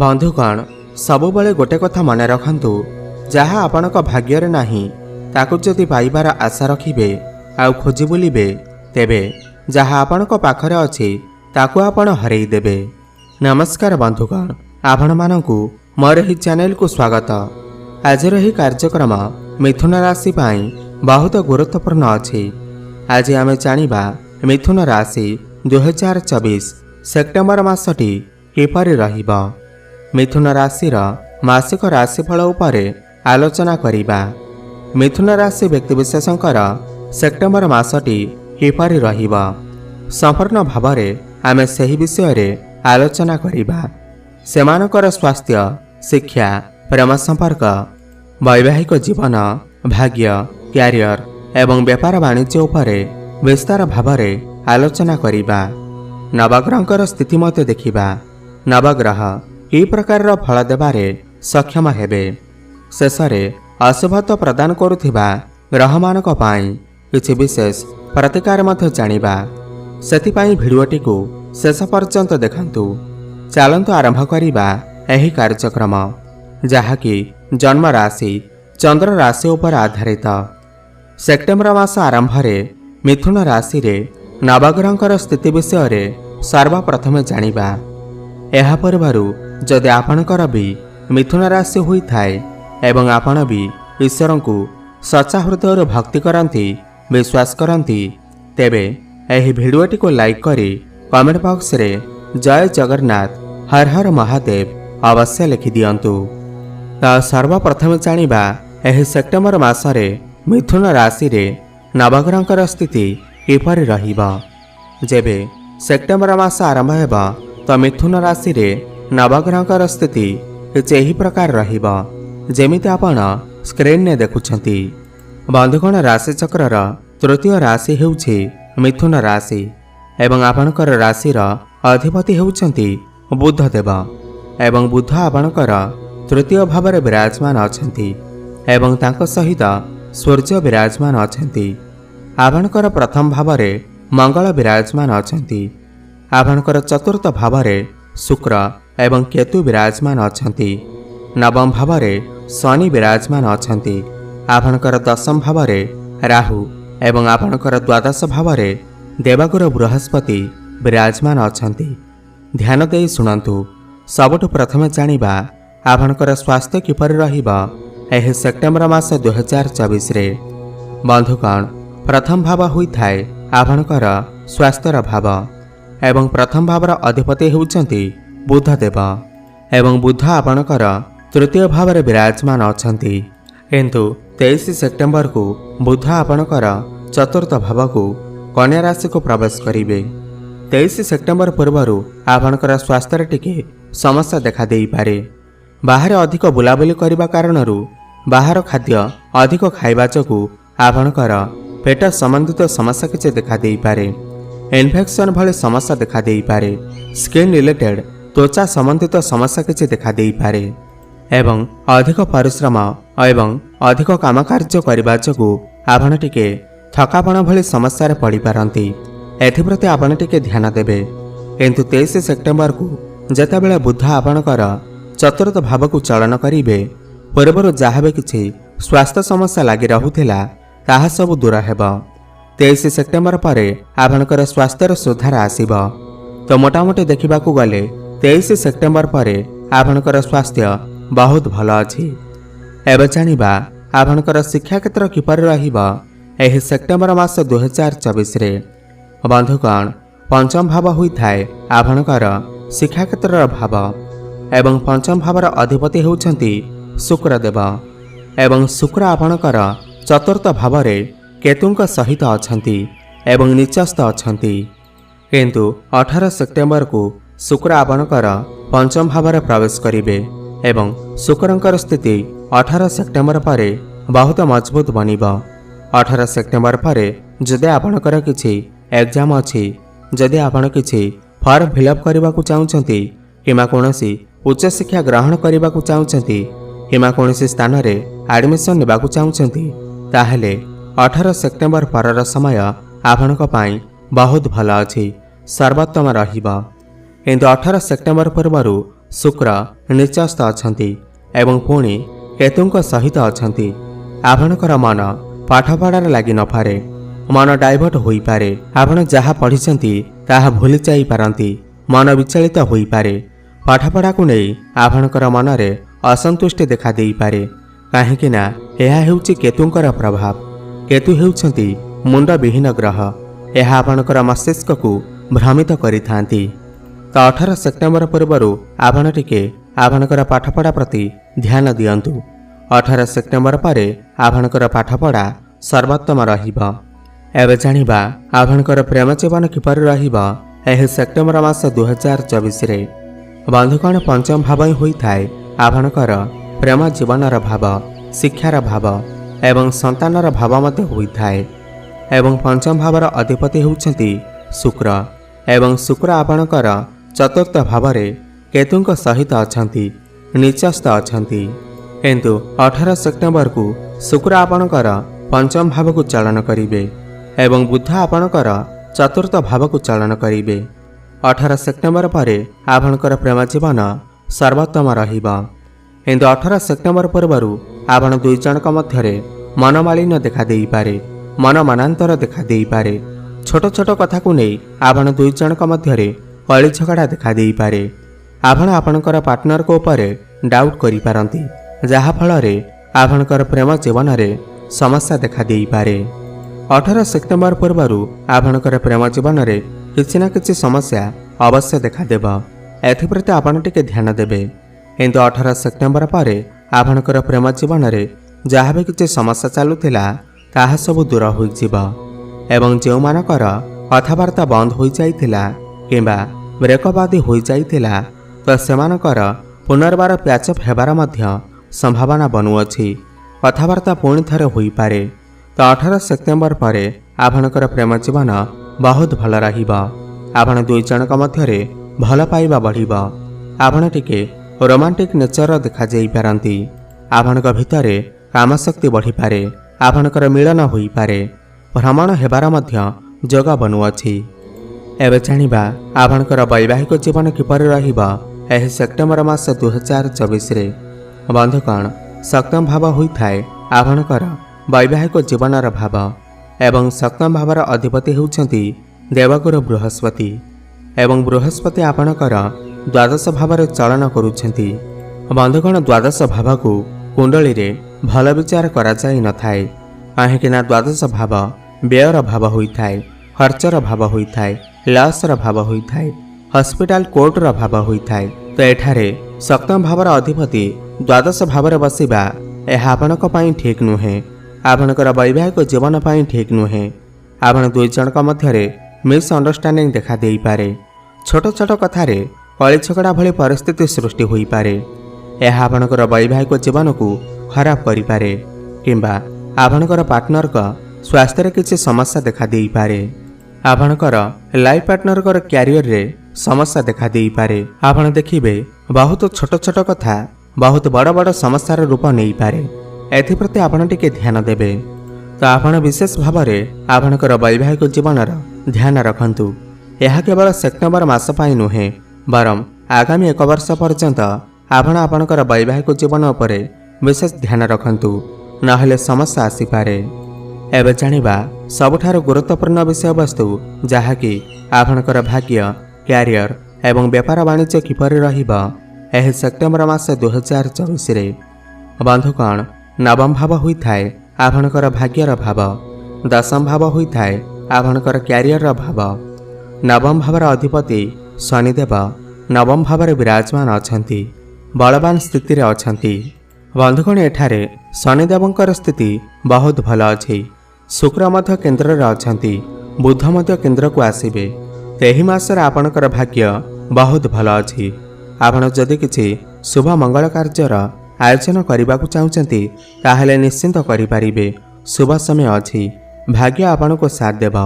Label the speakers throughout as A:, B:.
A: बंधुगण सबुबले गोटे कथा मन रखु जहाँ आपणक भाग्य नहीं ताकू जदि पाइबार आशा रखिबे आउ खोजी बुलिबे तेबे जहाँ आपणक पाखरे अछि ताकू आपण हरई देबे। नमस्कार बंधुगण, आपण मानकु मोर एही चैनल को स्वागत। आज एही कार्यक्रम मिथुन राशि पाई बहुत गुरुत्वपूर्ण अछि। आज आमे जानिबा मिथुन राशि 2024 सेप्टेम्बर मासटी किपरि रहिबा। मिथुन राशिर मासिक राशिफल उपरे आलोचना करिबा। मिथुन राशि व्यक्तिविशेषंकर सेप्टेम्बर मासटी किपरि रहिबा संपूर्ण भावरे आमे सही विषय रे आलोचना करिबा। सेमानकर स्वास्थ्य, शिक्षा, प्रेम संपर्क, वैवाहिक जीवन, भाग्य, क्यारियर एवं व्यापार वाणिज्य उपरे विस्तार भावरे आलोचना करिबा। नवग्रहंकर स्थिति मते देखिबा। नवग्रह कि प्रकार फल देबारे सक्षम हेबे। शेषरे अशुभत्व प्रदान करुथिबा ग्रहमानक पाई किछि विशेष प्रतिकार मध्य जानिबा। सेथिपाई भिडियोटी को शेष पर्यंत देखंतु। चलंतु आरंभ करिबा एही कार्यक्रम जहाँकि जन्म राशि चंद्र राशि उपर आधारित। सेप्टेम्बर मास आरंभ रे मिथुन राशि रे नवग्रहंकर स्थिति विषय रे सर्वप्रथमे जानिबा। एहा पूर्वरु जदि आपणकर भी मिथुन राशि होई थाए एवं आपण भी ईश्वर को सच्चा हृदय भक्ति करती विश्वास करती तेबे एही भिडियोटी को लाइक करी कमेंट बॉक्स रे जय जगन्नाथ हर हर महादेव अवश्य लिखि दियंतु। सर्वप्रथम जानिबा एही सेप्टेम्बर मासरे मिथुन राशि रे नवग्रहंकर स्थिति किपरि रहिबा। जेबे सेप्टेम्बर मास आरंभ हेबा तो मिथुन राशि रे नवग्रहंकर स्थिति किछि एही प्रकार रहिबा जेमिति आपण स्क्रीन ने देखुछंती। बंधुगण राशि चक्रर तृतीय राशि हेउछि मिथुन राशि एवं आपणकर राशिर अधिपति हेउछंती बुध देव एवं बुध आपणकर तृतीय भावरे विराजमान अछंती एवं तांको सहित सूर्य विराजमान अछंती। आपणकर प्रथम भावरे मंगल विराजमान अछंती। आपणकर चतुर्थ भावरे शुक्र एवं केतु विराजमान अछंती। नवम भावरे शनि विराजमान अछंती। आपणकर दशम भावरे राहु एवं आपणकर द्वादश भावरे देवगुरु बृहस्पति विराजमान अछंती। ध्यान देई सुनंतु। सबुठु प्रथमे जानिबा आपणकर स्वास्थ्य किपरि रहिबा एही सेप्टेम्बर मास 2024 रे। बंधुगण प्रथम भाव होई थाए आपणकर स्वास्थ्यर भाव एवं प्रथम भावर अधिपति हेउचंती बुध देव एवं बुध आपणकर तृतीय भावरे विराजमान अछंती। किंतु 23 सेप्टेम्बर को बुध आपणकर चतुर्थ भाव को कन्या राशि को प्रवेश करिवे। 23 सेप्टेम्बर पूर्वरु आपणकर स्वास्थ्य टिके समस्या देखा देई पारे। बाहर अधिक बुलाबुली करबा कारणरु बाहर खाद्य अधिक खाइबा जोगु आपणकर पेट संबंधित समस्या किछि देखा देई पारे। इन्फेक्शन भले समस्या देखा देई पारे। स्किन रिलेटेड त्वचा संबंधित समस्या किछि देखा देई पारे एवं अधिक परिश्रम एवं अधिक काम कार्य करबा जोगु आपण टिके थकापण भली समस्या पड़ी पारंती। एथिप्रति आपण टिके ध्यान देबे। किंतु 23 सेप्टेम्बर को जेतेबेले बुध आपणकर चतुर्थ भाव को चलन करिवे पूर्वरु जहाँ किछि स्वास्थ्य समस्या लागि रहुथिला ताहा सब दूर हेबा। 23 सेप्टेम्बर परे आपणकर स्वास्थ्यर सुधार आसीब। तो मोटामोटी देखिबाकू गले 23 सेप्टेम्बर परे आपणकर स्वास्थ्य बहुत भल अछि। एबे जानिबा आपणकर शिक्षा क्षेत्र किपरि रहिबा एही सेप्टेम्बर मास 2024 रे। बंधुगण पंचम भाव होई थाए आपणकर शिक्षा क्षेत्रर भाव एवं पंचम भावर अधिपति हेउछंती शुक्र देव एवं शुक्र आपणकर चतुर्थ भावरे केतुंक सहित अछंती एवं निचस्थ अछंती। किंतु 18 सेप्टेम्बर को शुक्र आपणकर पंचम भावरे प्रवेश करिवे एवं शुक्रंकर स्थिति 18 सेप्टेम्बर परे बहुत मजबूत बनिबा। 18 सेप्टेम्बर परे जदि आपणकर किछि एग्जाम अछि, जदि आपण किछि फॉर्म फिलअप करबाकू चाहुचंती किमा कोनोसी उच्च शिक्षा ग्रहण करबाकू चाहुचंती किमा कोनोसी स्थान रे एडमिशन नेबाकू चाहुचंती ताहेले 18 सेप्टेम्बर परर समय आपणक पाई बहुत भल अछि, सर्वोत्तम रहिबा। किंतु 18 सेप्टेम्बर पूर्वरु शुक्र निचस्थ अछंती एवं पुणी केतुंक सहित अछंती। आपणकर मन पाठपढ़ार लगी नफारे, मन डाइवर्ट होई पारे। आपण जहाँ पढ़िछंती ताहा भूली जाई पारंती, मन विचलित होई पारे। पाठपढ़ा को नहीं आपणकर मनरे असंतुष्टि देखा देई पारे, काहेकि ना यह हेउची केतुंकर प्रभाव। केतु हेउछंती मुंड विहीन ग्रह, यह आपणकर मस्तिष्क को भ्रमित करिथांती। तो 18 सेप्टेम्बर पूर्व आपण टिके आपणकर पाठपढ़ा प्रति ध्यान दियंतु। 18 सेप्टेम्बर पर आपणकर पाठपढ़ा सर्वोत्तम रहिबा। एबे जानिबा आपणकर प्रेम जीवन किपरि रहिबा एही सेप्टेम्बर मास 2024 रे। बंधुगण पंचम भाव ही होइथाय आपणकर प्रेम जीवनर भाव, शिक्षार भाव एवं संतानर भाव मते होइथाय। एवं पंचम भावर अधिपति होउछंती शुक्र एवं शुक्र आपणकर चतुर्थ भाव केतुंक सहित अछंती, निचस्थ अछंती। किंतु 18 सेप्टेम्बर को शुक्र आपणकर पंचम भाव को चलन करिवे एवं बुध आपणकर चतुर्थ भाव को चलन करिवे। 18 सेप्टेम्बर पर आपणकर प्रेम जीवन सर्वोत्तम रहिबा। किंतु 18 सेप्टेम्बर पूर्व आपण दुई जनक मध्यरे मनमालिन्य देखा देई पारे, मन मनांतर देखा देई पारे। छोट छोट कथा को नहीं आपण दुई जनक मध्यरे कली झगड़ा देखा देई पारे। आपण आपणकर पार्टनर को ऊपर डाउट करि पारंती, जहा फलरे आपणकर प्रेम जीवन रे समस्या देखा देई पारे। 18 सेप्टेम्बर पूर्व आपणकर प्रेम जीवन रे किछि ना किछि समस्या अवश्य देखा देब, एथिप्रति आपण टिके ध्यान देबे। किंतु 18 सेप्टेम्बर पर आपणकर प्रेम जीवन रे जहाँ भी किछि समस्या चलुथिला ताहा सब दूर होई जिबा एवं जो मानकर कथबार्ता बंद होई जाइथिला किंबा ब्रेकअप आदि होई जाइथिला तो सेमानकर पुनर्बार प्याचअप हेबार मध्य संभावना बनुअछि। कथबार्ता पुणी थरे होई पारे। तो 18 सेप्टेम्बर पर आपणकर प्रेम जीवन बहुत भल रहिबा। आपण दुई जनक मध्यरे भल पाइबा बढ़िबा। आपण टिके रोमांटिक नेचर देखा जाई पारंती। आपणक भितरे कामशक्ति बढ़ी पारे। आपणकर मिलन होई पारे। भ्रमण हेबार मध्य जोग बनुअछि। एबे जानिबा आपणकर वैवाहिक जीवन किपरि रहिबा एही सेप्टेम्बर मास 2024 रे। बंधुगण सप्तम भाव होइथाय आपणकर वैवाहिक जीवनर भाव एवं सप्तम भावर अधिपति हेउछंती देवगुरु बृहस्पति एवं बृहस्पति आपणकर द्वादश भाव चलन करुछंती। बंधुगण द्वादश भाव को कुंडली रे भल विचार करा जाई न थाए, काहेकि ना द्वादश भाव व्ययर भाव होइथाय, खर्चर भाव होइथाय, लसर भाव होइथाय, हॉस्पिटल कोर्टर भाव होइथाय। तो एठारे सप्तम भावर अधिपति द्वादश भाव बसिबा यह आपणक पई ठीक नुहे, आपणकर वैवाहिक जीवन पई ठीक नुहे। आपण दुई जनक मध्यरे मिसअंडरस्टैंडिंग देखा देई पारे। छोट छोट कथारे कली झगड़ा भली परिस्थिति सृष्टि होई पारे। यह आपणकर वैवाहिक जीवन को खराब करि पारे किंबा आपणकर पार्टनर का स्वास्थ्य रे किछि समस्या देखा देई पारे। आपणकर लाइफ पार्टनर कर कैरियर रे समस्या देखा देई पारे। आपण देखिबे बहुत छोट छोट कथा बहुत बड़ बड़ समस्यार रूप नहीं पारे। एथिप्रति आपण टिके ध्यान देबे। तो आपण विशेष भाव में आपणकर वैवाहिक जीवनर ध्यान रखंतु। यह केवल सेप्टेम्बर मास पाई नुहे, बरम आगामी 1 वर्ष पर्यंत आपण आपणकर वैवाहिक जीवन उपर विशेष ध्यान रखंतु, नहेले समस्या आसीपारे। एबे जानिबा सबुठार गुरुत्वपूर्ण विषय वस्तु जहाँकि आपणकर भाग्य, कैरियर एवं व्यापार वाणिज्य किपरि रहिबा एही सेप्टेम्बर मास 2024 रे। बंधुगण नवम भाव होइथाय आपणकर भाग्यर भाव, दशम भाव होइथाय आपणकर कैरियर भाव। नवम भावर अधिपति शनिदेव नवम भाव विराजमान अछंती, बलवान स्थिति रे अछंती। बंधुगण एठारे शनिदेवंकर स्थिति बहुत भल अछि। शुक्र मध्य केन्द्र रे अछंती, बुध मध्य केन्द्र को आसीबे। एही मासरे आपणकर भाग्य बहुत भल अछि। आपण जदि किछि शुभ मंगल कार्यर आयोजन करने को चाहते ताहले निश्चिंत करिपारिबे। शुभ समय अछि, भाग्य आपण को साथ देव।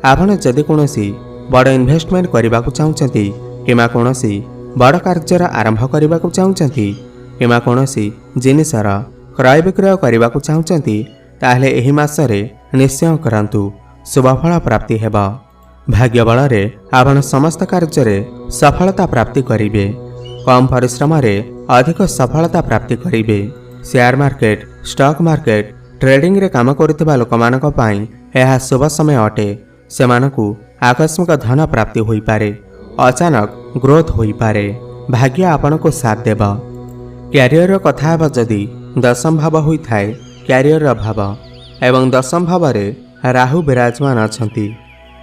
A: आपण जदि कोनोसी बड़ इन्वेस्टमेंट करने को चाहते किमा कोनोसी बड़ कार्यर आरंभ करने को चाहते किमा कोनोसी जिनिसर क्रय विक्रय करने को चाहते ताहले एही मासरे निश्चय करंतु, शुभफल प्राप्ति हेबा। भाग्य बल रे आपण समस्त कार्य सफलता प्राप्ति करिवे। कम परिश्रम अधिक सफलता प्राप्ति करेंगे। Share market stock market trading रे काम करुवा लोक यह शुभ समय अटे। से आकस्मिक धन प्राप्ति हो पारे, अचानक ग्रोथ हो पारे। भाग्य आपण को साथ देव। क्यारियर कथा जदि दशम भाव होता है क्यारियर भाव एवं दशम भाव राहु विराजमान अच्छा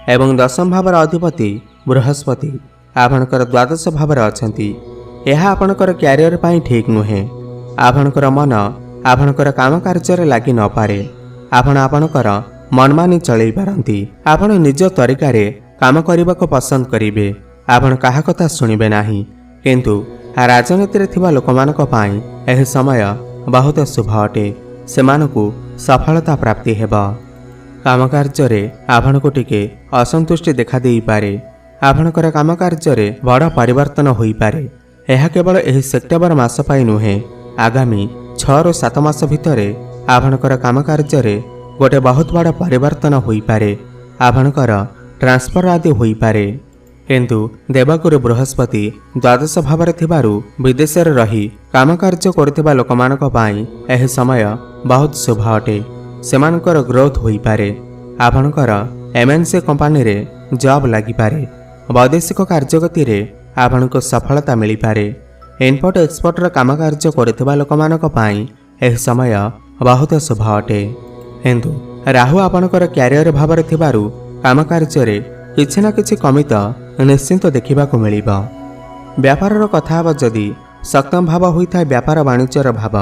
A: एवं दशम भाव अधिपति बृहस्पति आपणकर द्वादश भाव अच्छा। यह आपणकर क्यारियर पाई ठीक नुहे। आपणकर मन आपणकर काम कार्य लगी न पारे। आपणकर मनमानी चलई पारती। आपण निज तरीका रे काम करने को पसंद करेंगे। आपण कहा कथा शुणिबे नाही। किंतु राजनीति रे थिबा लोकमानक पाई एह समय बहुत शुभ अटे। सेमानकु सफलता प्राप्ति हेबा। काम कार्य आपण को टिके असंतुष्टि देखा देई पारे। आपणकर काम कार्य बड़ परिवर्तन होई पारे। यह केवल एही सेप्टेम्बर मास पाई नुहे, आगामी 6 ରୁ 7 मास भितर आपणकर काम कार्य गोटे बहुत बड़ परिवर्तन होई पारे। आपणकर ट्रांसफर आदि होई पारे। किंतु देवगुरु बृहस्पति द्वादश भाव विदेश रही काम कार्य करुवा लोक यह समय बहुत शुभ अटे। सेमानकर ग्रोथ होई पारे। आपणकर एमएनसी कंपनी रे जॉब लगी पारे। वैदेशिक कार्यगति रे आपनको सफलता मिली पारे। इनपुट एक्सपोर्ट काम कार्य करुवा लोक यह समय बहुत शुभ अटे। किंतु राहु आपणकर क्यारियर भाव काम कार्य किछि ना किछि कमी तो निश्चिंत देखा मिलिबा। व्यापार कथा जदि सप्तम भाव होता है व्यापार वाणिज्यर भाव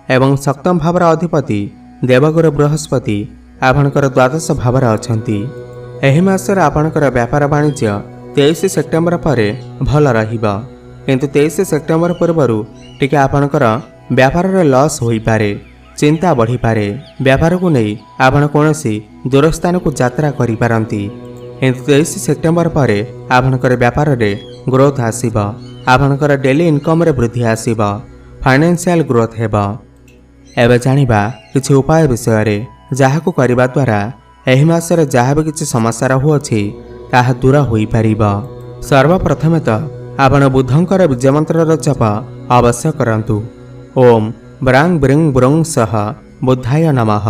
A: एवं सप्तम भाव अधिपति देवगुरु बृहस्पति आपणकर द्वादश भाव अछंती। एही मासर आपणकर व्यापार वाणिज्य 23 सेप्टेम्बर पर भल रहिबा। किंतु 23 सेप्टेम्बर पूर्वरु टिके आपणकर व्यापार लॉस होई पारे। चिंता बढ़ी पारे। व्यापार को नहीं आपण कौनसी दूर स्थान को यात्रा करि पारंती। किंतु 23 सेप्टेम्बर पर आपणकर व्यापार रे ग्रोथ आसीबा। आपणकर डेली इनकम रे वृद्धि आसीबा। फाइनेंशियल ग्रोथ हेबा। एबे जानिबा किछि उपाय विषय रे जाहाकु करिबा द्वारा एही मासरे जहाँ भी किछि समस्या रहुअछि ताहा दूर होई परिबा। सर्वप्रथम तो आपण बुद्धंकर बीज मंत्र जप अवश्य करंतु। ओम ब्रांग ब्रिंग ब्रुंग सह बुद्धाय नमः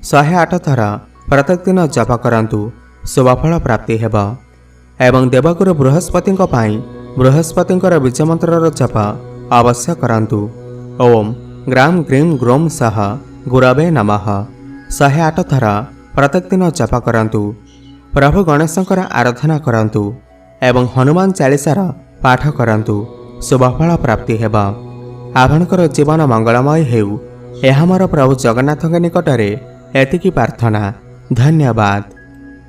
A: 108 थर प्रत्येक दिन जप करंतु। शुभफल प्राप्ति हेबा। एवं देवगुरु बृहस्पति बृहस्पतिंकर बीज मंत्र जप अवश्य करंतु। ओम ग्राम ग्रीम ग्रोम सह गुरवे नमः 108 थर प्रत्येक दिन जप करंतु। प्रभु गणेशंकर आराधना करंतु एवं हनुमान चालीसार पाठ करंतु। शुभफल प्राप्ति हेबा। आपणकर जीवन मंगलमय हेउ। यह मोर प्रभु जगन्नाथ निकटरे एतिकी प्रार्थना। धन्यवाद।